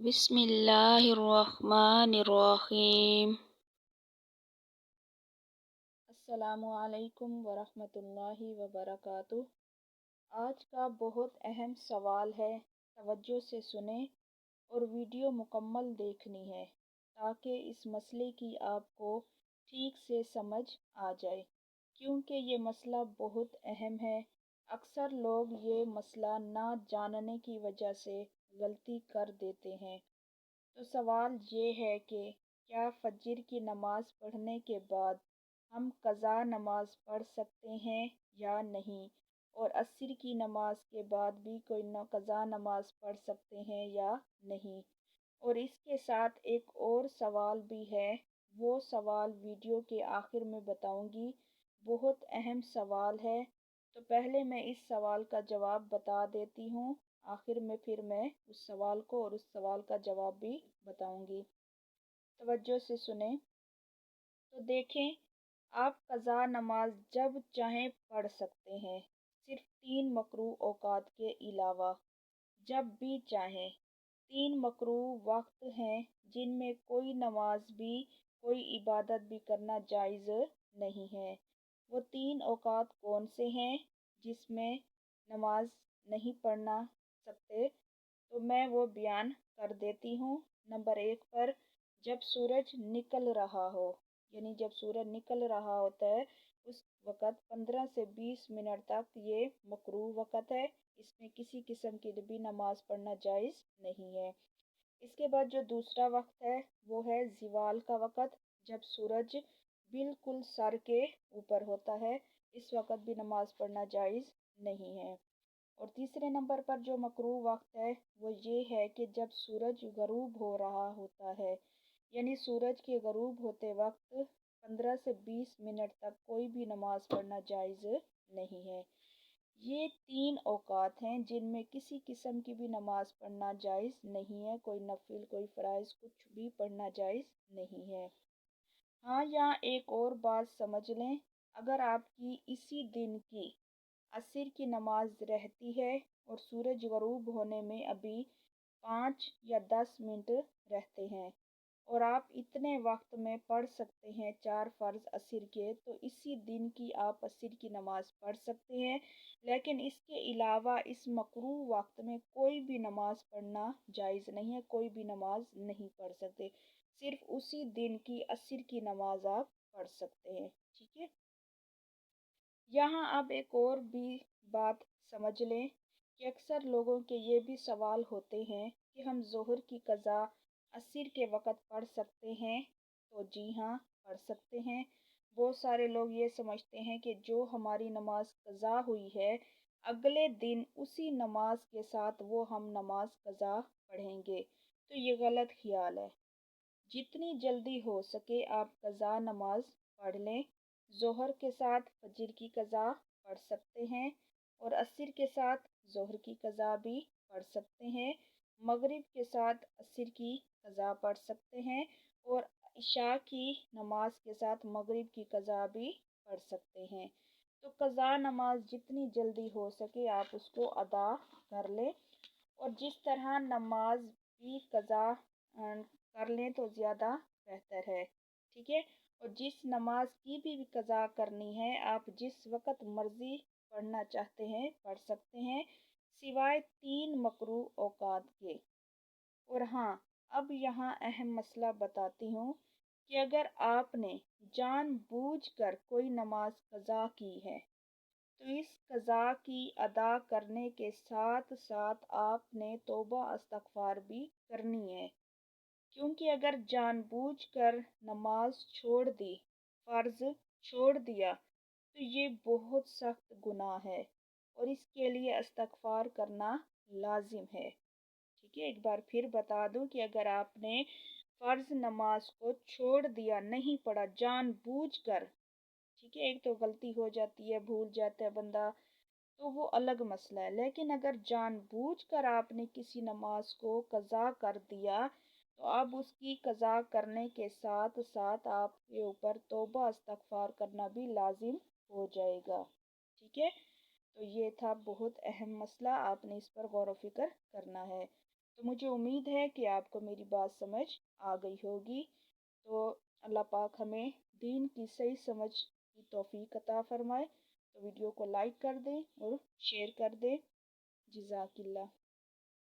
بسم اللہ الرحمن الرحیم۔ السلام علیکم ورحمۃ اللہ وبرکاتہ۔ آج کا بہت اہم سوال ہے، توجہ سے سنیں اور ویڈیو مکمل دیکھنی ہے تاکہ اس مسئلے کی آپ کو ٹھیک سے سمجھ آ جائے، کیونکہ یہ مسئلہ بہت اہم ہے۔ اکثر لوگ یہ مسئلہ نہ جاننے کی وجہ سے غلطی کر دیتے ہیں۔ تو سوال یہ ہے کہ کیا فجر کی نماز پڑھنے کے بعد ہم قضا نماز پڑھ سکتے ہیں یا نہیں، اور عصر کی نماز کے بعد بھی کوئی قضا نماز پڑھ سکتے ہیں یا نہیں؟ اور اس کے ساتھ ایک اور سوال بھی ہے، وہ سوال ویڈیو کے آخر میں بتاؤں گی، بہت اہم سوال ہے۔ تو پہلے میں اس سوال کا جواب بتا دیتی ہوں، آخر میں پھر میں اس سوال کو اور اس سوال کا جواب بھی بتاؤں گی۔ توجہ سے سنیں۔ تو دیکھیں، آپ قضا نماز جب چاہیں پڑھ سکتے ہیں، صرف 3 مکروہ اوقات کے علاوہ، جب بھی چاہیں۔ 3 مکروہ وقت ہیں جن میں کوئی نماز بھی، کوئی عبادت بھی کرنا جائز نہیں ہے۔ وہ 3 اوقات کون سے ہیں جس میں نماز نہیں پڑھنا سکتے؟ تو میں وہ بیان کر دیتی ہوں۔ نمبر 1 پر، جب سورج نکل رہا ہو، یعنی جب سورج نکل رہا ہوتا ہے اس وقت 15 سے 20 منٹ تک یہ مکروہ وقت ہے، اس میں کسی قسم کی بھی نماز پڑھنا جائز نہیں ہے۔ اس کے بعد جو دوسرا وقت ہے وہ ہے زوال کا وقت، جب سورج بالکل سر کے اوپر ہوتا ہے، اس وقت بھی نماز پڑھنا جائز نہیں ہے۔ اور تیسرے نمبر پر جو مکروہ وقت ہے وہ یہ ہے کہ جب سورج غروب ہو رہا ہوتا ہے، یعنی سورج کے غروب ہوتے وقت 15 سے 20 منٹ تک کوئی بھی نماز پڑھنا جائز نہیں ہے۔ یہ 3 اوقات ہیں جن میں کسی قسم کی بھی نماز پڑھنا جائز نہیں ہے، کوئی نفل، کوئی فرائض، کچھ بھی پڑھنا جائز نہیں ہے۔ ہاں، یہاں ایک اور بات سمجھ لیں، اگر آپ کی اسی دن کی عصر کی نماز رہتی ہے اور سورج غروب ہونے میں ابھی 5 یا 10 منٹ رہتے ہیں، اور آپ اتنے وقت میں پڑھ سکتے ہیں 4 فرض عصر کے، تو اسی دن کی آپ عصر کی نماز پڑھ سکتے ہیں۔ لیکن اس کے علاوہ اس مکروہ وقت میں کوئی بھی نماز پڑھنا جائز نہیں ہے، کوئی بھی نماز نہیں پڑھ سکتے، صرف اسی دن کی عصر کی نماز آپ پڑھ سکتے ہیں، ٹھیک ہے؟ یہاں اب ایک اور بھی بات سمجھ لیں کہ اکثر لوگوں کے یہ بھی سوال ہوتے ہیں کہ ہم ظہر کی قضا عصر کے وقت پڑھ سکتے ہیں؟ تو جی ہاں، پڑھ سکتے ہیں۔ بہت سارے لوگ یہ سمجھتے ہیں کہ جو ہماری نماز قضا ہوئی ہے، اگلے دن اسی نماز کے ساتھ وہ ہم نماز قضا پڑھیں گے، تو یہ غلط خیال ہے۔ جتنی جلدی ہو سکے آپ قضا نماز پڑھ لیں۔ ظہر کے ساتھ فجر کی قضا پڑھ سکتے ہیں، اور عصر کے ساتھ ظہر کی قضا بھی پڑھ سکتے ہیں، مغرب کے ساتھ عصر کی قضا پڑھ سکتے ہیں، اور عشاء کی نماز کے ساتھ مغرب کی قضا بھی پڑھ سکتے ہیں۔ تو قضا نماز جتنی جلدی ہو سکے آپ اس کو ادا کر لیں، اور جس طرح نماز بھی قضا کر لیں تو زیادہ بہتر ہے، ٹھیک ہے؟ اور جس نماز کی بھی قضا کرنی ہے آپ جس وقت مرضی پڑھنا چاہتے ہیں پڑھ سکتے ہیں، سوائے 3 مکروہ اوقات کے۔ اور ہاں، اب یہاں اہم مسئلہ بتاتی ہوں کہ اگر آپ نے جان بوجھ کر کوئی نماز قضا کی ہے تو اس قضا کی ادا کرنے کے ساتھ ساتھ آپ نے توبہ استغفار بھی کرنی ہے، کیونکہ اگر جان بوجھ کر نماز چھوڑ دی، فرض چھوڑ دیا، تو یہ بہت سخت گناہ ہے اور اس کے لیے استغفار کرنا لازم ہے، ٹھیک ہے؟ ایک بار پھر بتا دوں کہ اگر آپ نے فرض نماز کو چھوڑ دیا، نہیں پڑھا جان بوجھ کر، ٹھیک ہے؟ ایک تو غلطی ہو جاتی ہے، بھول جاتا ہے بندہ، تو وہ الگ مسئلہ ہے، لیکن اگر جان بوجھ کر آپ نے کسی نماز کو قضا کر دیا تو اب اس کی قضا کرنے کے ساتھ ساتھ آپ کے اوپر توبہ استغفار کرنا بھی لازم ہو جائے گا، ٹھیک ہے؟ تو یہ تھا بہت اہم مسئلہ، آپ نے اس پر غور و فکر کرنا ہے۔ تو مجھے امید ہے کہ آپ کو میری بات سمجھ آ گئی ہوگی۔ تو اللہ پاک ہمیں دین کی صحیح سمجھ کی توفیق عطا فرمائے۔ تو ویڈیو کو لائک کر دیں اور شیئر کر دیں۔ جزاک اللہ۔